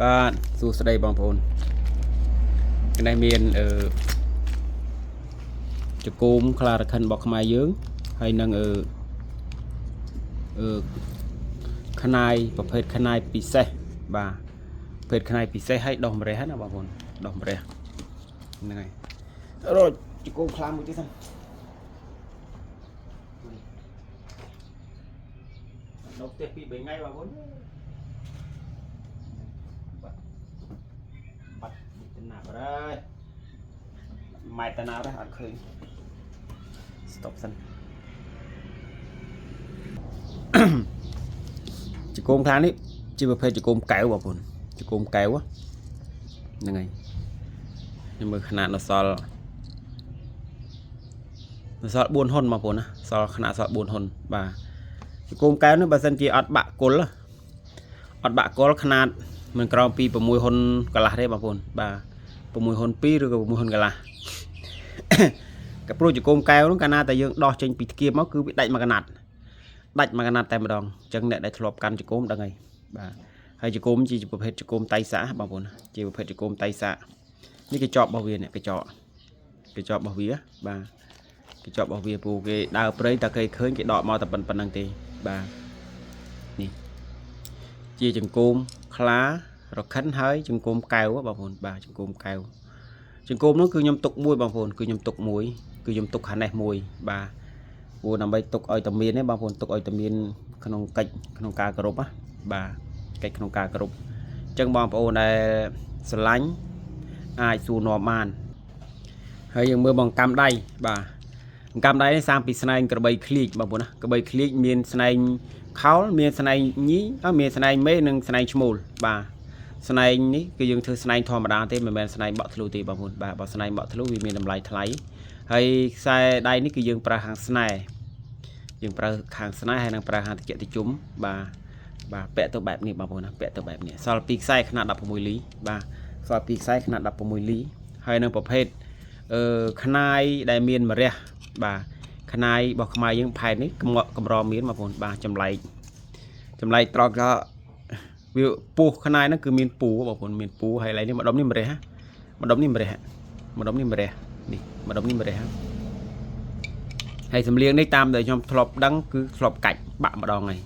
បាទសួស្តីបងប្អូននេះមានជង្គង់ខ្លារខិនរបស់ខ្មែរយើងហើយនឹងខ្នាយប្រភេទខ្នាយពិសេសបាទប្រភេទខ្នាយពិសេសឲ្យដោះម្រះណាបងប្អូនដោះម្រះហ្នឹងហើយរត់ជង្គង់ខ្លាមួយទៀតសិននៅផ្ទះពី3ថ្ងៃបងប្អូនបាត់ទៅណាបាត់ហើយម៉ែតណាដែរអត់ឃើញ stop សិនជង្គង់ខ្លានេះជាប្រភេទជង្គង់កែវបងប្អូនជង្គង់កែវហ្នឹងហើយខ្ញុំមើលຂະຫນាតនៅសល់4ហ៊ុនបងប្អូនណាសល់ຂະຫນាតសល់4ហ៊ុនបាទជង្គង់កែវនេះបើសិនជាអត់បាក់គុលຂະຫນាតមិនក្រោមពី6ហ៊ុនកន្លះទេបងប្អូនបាទ6ហ៊ុន2ឬក៏6ហ៊ុនកន្លះក៏ព្រោះជង្គង់កែវនោះកាលណាតែយើងដោះចេញពីធ្គាមមកគឺវាដាច់មួយកណាត់តែម្ដងអញ្ចឹងអ្នកដែលធ្លាប់កាន់ជង្គង់ដឹងហើយបាទហើយជង្គង់ជាប្រភេទជង្គង់តៃសាបងប្អូនជាប្រភេទជង្គង់តៃសានេះគេចប់របស់វានេះគេចប់របស់វាបាទគេចប់របស់វាពូគេដើរព្រៃតែគេឃើញគេដកមកតែប៉ុណ្្នឹងទេបាទនេះជាជង្គង់ខ្លារខិនហើយជង្គង់កែវបងប្អូនបាទជង្គង់កែវជង្គង់នោះគឺខ្ញុំទុកមួយបងប្អូនគឺខ្ញុំទុកមួយគឺខ្ញុំទុកខាងនេះមួយបាទព្រោះដើម្បីទុកឲ្យតែមានទេបងប្អូនទុកឲ្យតែមានក្នុងកិច្ចក្នុងការគោរពណាបាទកិច្ចក្នុងការគោរពអញ្ចឹងបងប្អូនដែលស្រឡាញ់អាចសួរនាំបានហើយយើងមើលបង្កម្មដៃបាទបង្កម្មដៃនេះសាមពីស្នែងក្របីឃ្លៀកបងប្អូនណាក្របីឃ្លៀកមានស្នែងខោលមានស្នែងញីមានស្នែងមេនិងស្នែងឈ្មោលបាទស្នែងនេះគឺយើងធ្វើស្នែងធម្មតាទេមិនមែនស្នែងបក់ធ្លុទេបងប្អូនបាទបើស្នែងបក់ធ្លុវាមានតម្លៃថ្លៃហើយខ្សែដៃនេះគឺយើងប្រើខាងស្នែយើងប្រើខាងស្នែហើយនឹងប្រើខាងតិចតិជុំបាទពាក់ទៅបែបនេះបងប្អូនណាពាក់ទៅបែបនេះសល់2ខ្សែຂະຫນាត16លីបាទសល់2ខ្សែຂະຫນាត16លីហើយនឹងប្រភេទខ្នាយដែលមានម្រះបាទខ្នាយរបស់ខ្មែរយើងផែននេះកម្រមានបងប្អូនបាទចម្លែកត្រង់ថាវាពោះខ្នាយហ្នឹងគឺមានពូបងប្អូនមានពូហើយឡើយនេះម្ដុំនេះម្រះម្ដុំនេះម្រះនេះម្ដុំនេះម្រះហើយសម្លៀងនេះតាមដែលខ្ញុំធ្លាប់ដឹងគឺធ្លាប់កាច់បាក់ម្ដងហើយ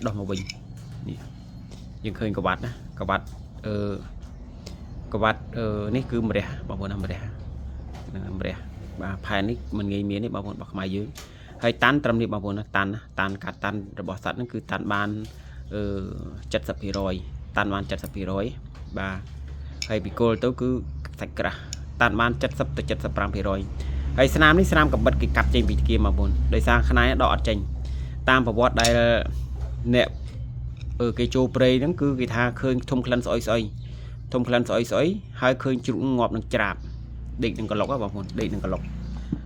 ដោះមកវិញនេះយើងឃើញកវ៉ាត់ណាកវ៉ាត់នេះគឺម្រះបងប្អូនណាម្រះហ្នឹងម្រះបាទផែននេះមិនងាយមានទេបងប្អូនរបស់ខ្មែរយើងហើយតាន់ត្រឹមនេះបងប្អូនណាតាន់ការតាន់របស់សត្វហ្នឹងគឺតាន់បាន70% តាន់បាន 70% បាទហើយពីគល់ទៅគឺសាច់ក្រាស់តាន់បាន70ទៅ 75% ហើយស្នាមនេះស្នាមកបិតគេកាត់ចេញពីធ្គាមបងប្អូនដោយសារខ្នាយដកអត់ចេញតាមប្រវត្តិដែលអ្នកគេចូលព្រៃហ្នឹងគឺគេថាឃើញធំក្លិនស្អុយហើយឃើញជ្រូកងាប់នឹងច្រាបដេកនឹងក្លុកហ៎បងប្អូនដេកនឹងក្លុក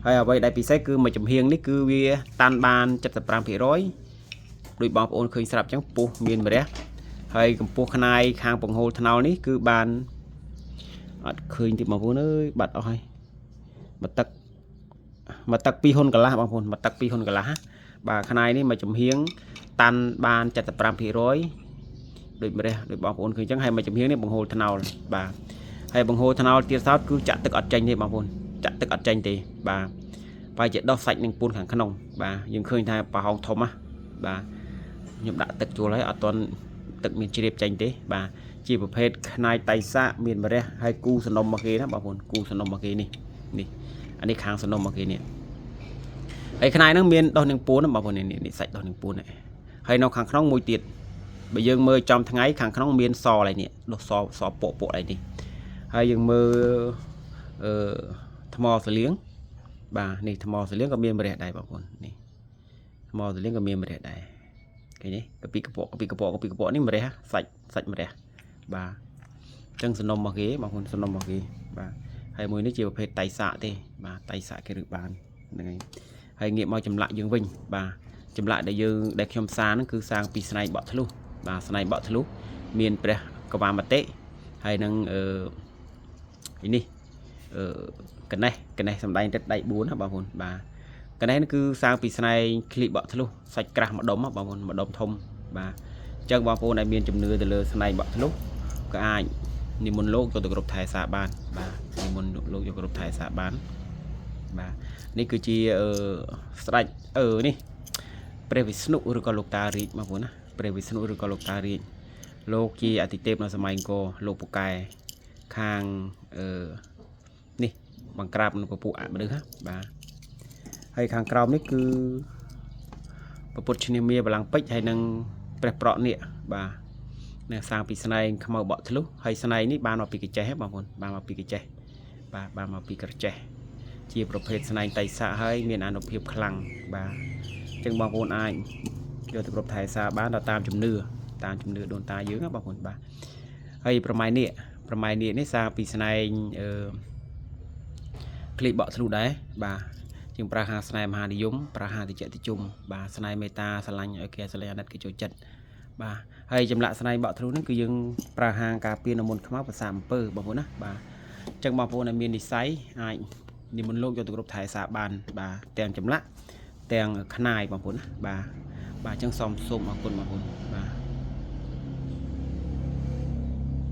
ហើយអ្វីដែលពិសេសគឺមួយចំហៀងនេះគឺវាតាន់បាន 75% ដោយបងប្អូនឃើញស្រាប់អញ្ចឹងពុះមានម្រះហើយកម្ពស់ខ្នាយខាងបង្ហូលថ្នោលនេះគឺបានអត់ឃើញទេបងប្អូនអើយបាត់អស់ហើយមកទឹក2ហ៊ុនកន្លះបងប្អូនមកទឹក2ហ៊ុនកន្លះបាទខ្នាយនេះមួយចំហៀងតាន់បាន 75% ដូចម្រះដោយបងប្អូនឃើញអញ្ចឹងហើយមួយចំហៀងនេះបង្ហូលថ្នោលបាទហើយបង្ហូលថ្នោលទៀតសោតគឺចាក់ទឹកអត់ចេញទេបងប្អូនចាក់ទឹកអត់ចេញទេបាទបើជាដោះសាច់នឹងពួនខាងក្នុងបាទយើងឃើញថាប្រហោងធំណាបាទខ្ញុំដាក់ទឹកចូលហើយអត់ទាន់ទឹកមានជ្រាបចេញទេបាទជាប្រភេទខ្នាយតៃសាមានម្រះហើយគូសនំមកគេណាបងប្អូនគូសនំមកគេនេះអានេះខាងសនំមកគេនេះហើយខ្នាយហ្នឹងមានដោះនឹងពួនណាបងប្អូននេះសាច់ដោះនឹងពួននេះហើយនៅខាងក្នុងមួយទៀតបើយើងមើលចំថ្ងៃខាងក្នុងមានសឡើយនេះដោះសពកឡើយនេះហើយយើងមើលថ្មសលៀងបាទនេះថ្មសលៀងក៏មានម្រះដែរបងប្អូននេះថ្មសលៀងក៏មានម្រះដែរឃើញទេកពីកពកនេះម្រះសាច់ម្រះបាទអញ្ចឹងសំណុំមកគេបងប្អូនសំណុំមកគេបាទហើយមួយនេះជាប្រភេទតៃសាទេបាទតៃសាគេរឹបបានហ្នឹងហើយងាកមកចម្លាក់យើងវិញបាទចម្លាក់ដែលខ្ញុំសាងហ្នឹងគឺសាងពីស្នែងបក់ធ្លុះបាទស្នែងបក់ធ្លុះមានព្រះកវាមតិហើយនឹងនេះកណេះសំដែងទឹកដៃ4ណាបងប្អូនបាទកណេះនេះគឺសាងពីស្នែងឃ្លីបបក់ធ្លុះសាច់ក្រាស់ម្ដុំបងប្អូនម្ដុំធំបាទ ចឹងបងប្អូនដែលមានជំនឿទៅលើស្នៃបក់ធ្លុះក៏អាចនិមន្តលោកយកទៅគ្រប់ថែសាបានបាទនិមន្តលោកយកគ្រប់ថែសាបានបាទនេះគឺជាស្ដេចនេះព្រះវិស្ណុឬក៏លោកតារាជបងប្អូនណាព្រះវិស្ណុឬក៏លោកតារាជលោកជាអតិទេពនៅសម័យអង្គរលោកពូកែខាងនេះបង្ក្រាបនៅពពួកអមនុស្សបាទហើយខាងក្រោមនេះគឺពុទ្ធឈ្នាមាបលាំងពេជ្រហើយនឹងព្រះប្រក់នេះបាទនៅសាងពីស្នែងខ្មៅបក់ធ្លុះហើយស្នែងនេះបានមកពីកញ្ចេះបងប្អូនបានមកពីកញ្ចេះបាទបានមកពីក្រចេះជាប្រភេទស្នែងតៃសាហើយមានអានុភាពខ្លាំងបាទអញ្ចឹងបងប្អូនអាចយកទៅគ្រប់ថែសាបានតាមជំនឿដូនតាយើងណាបងប្អូនបាទហើយប្រម៉ៃនេះសាងពីស្នែងក្លីបក់ធ្លុះដែរបាទជាងប្រើហាស្នែមហានិយមប្រើហាតិចតិជុំបាទស្នែមេតាស្រឡាញ់ឲ្យគេស្រឡាញ់អាណិតគេចូលចិត្តបាទហើយចម្លាក់ស្នែបក់ធ្លុះហ្នឹងគឺយើងប្រើហាងការពារនៅមុនខ្មៅភាសាអំពើបងប្អូនណាបាទអញ្ចឹងបងប្អូនដែលមាននិស្ស័យអាចនិមន្តលោកយកទៅគ្រប់ថែសាបានបាទទាំងចម្លាក់ទាំងខ្នាយបងប្អូនណាបាទអញ្ចឹងសូមអរគុណបងប្អូនបាទ